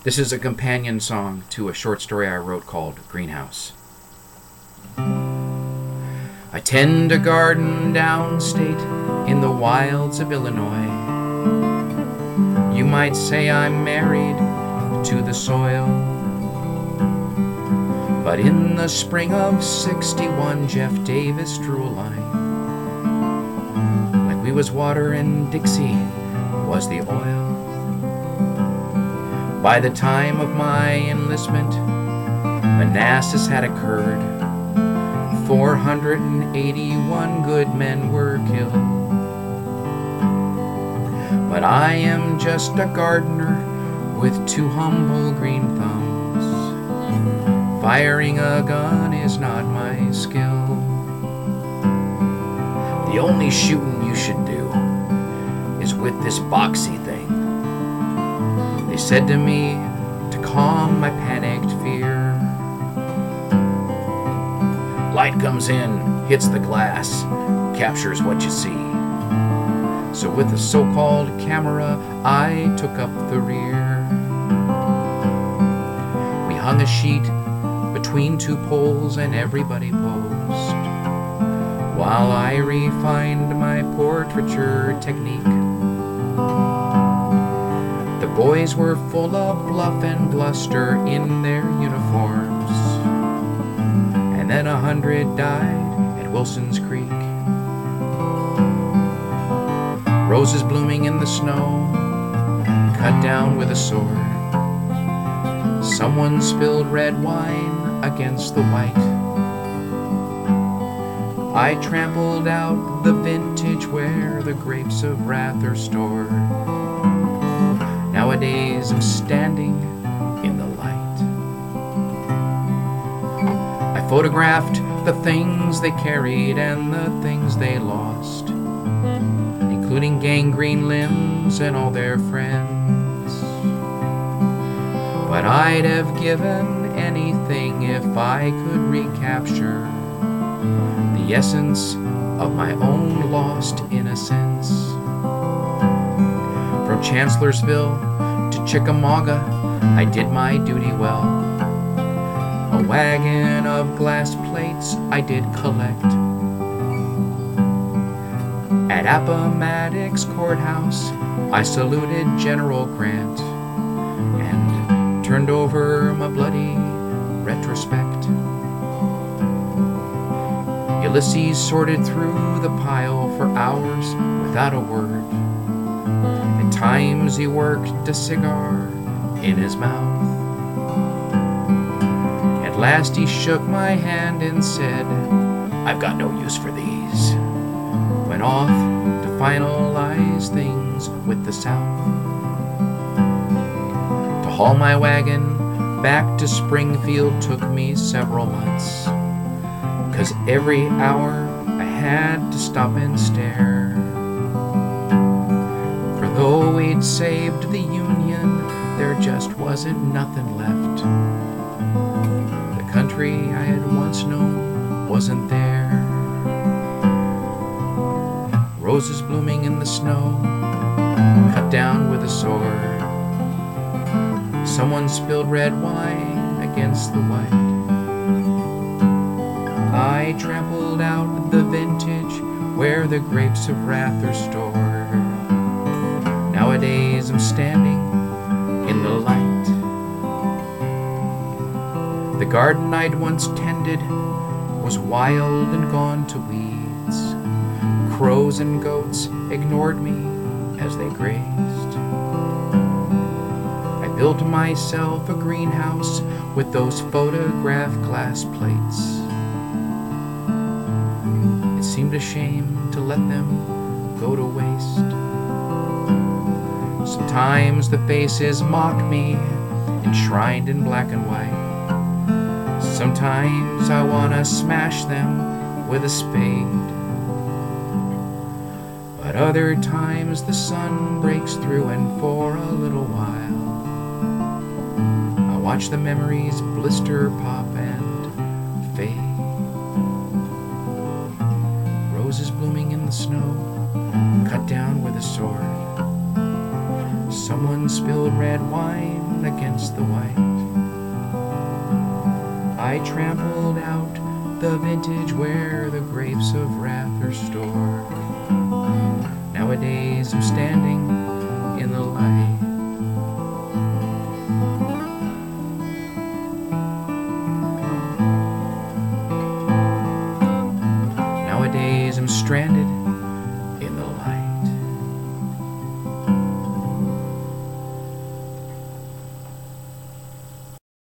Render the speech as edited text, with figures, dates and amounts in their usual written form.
This is a companion song to a short story I wrote called Greenhouse. I tend a garden downstate in the wilds of Illinois. You might say I'm married to the soil. But in the spring of '61, Jeff Davis drew a line. Like we was water and Dixie was the oil. By the time of my enlistment, Manassas had occurred. 481 good men were killed. But I am just a gardener with 2 humble green thumbs. Firing a gun is not my skill. The only shooting you should do is with this boxy thing. They said to me to calm my panicked fear. Light comes in, hits the glass, captures what you see. So with the so-called camera, I took up the rear. We hung a sheet between 2 poles and everybody posed, while I refined my portraiture technique. The boys were full of bluff and bluster in their uniforms, and then 100 died at Wilson's Creek. Roses blooming in the snow, cut down with a sword. Someone spilled red wine against the white. I trampled out the vintage where the grapes of wrath are stored. Nowadays I'm standing in the light. I photographed the things they carried and the things they lost, including gangrene limbs and all their friends. But I'd have given anything if I could recapture the essence of my own lost innocence. From Chancellorsville to Chickamauga, I did my duty well. A wagon of glass plates I did collect. At Appomattox Courthouse, I saluted General Grant and turned over my bloody retrospect. Ulysses sorted through the pile for hours without a word. At times he worked a cigar in his mouth. At last he shook my hand and said, "I've got no use for these." Went off to finalize things with the South. To haul my wagon back to Springfield took me several months, 'cause every hour I had to stop and stare. For though we'd saved the Union, there just wasn't nothing left. The country I had once known wasn't there. Roses blooming in the snow, cut down with a sword. Someone spilled red wine against the white. I trampled out the vintage where the grapes of wrath are stored. Nowadays I'm standing in the light. The garden I'd once tended was wild and gone to weeds. Crows and goats ignored me as they grazed. I built myself a greenhouse with those photograph glass plates. It seemed a shame to let them go to waste. Sometimes the faces mock me, enshrined in black and white. Sometimes I wanna smash them with a spade. But other times the sun breaks through, and for a little while I watch the memories blister, pop, and fade. Roses blooming in the snow, cut down with a sword. Someone spilled red wine against against the white. I trampled out the vintage where the grapes of wrath are stored. Nowadays I'm standing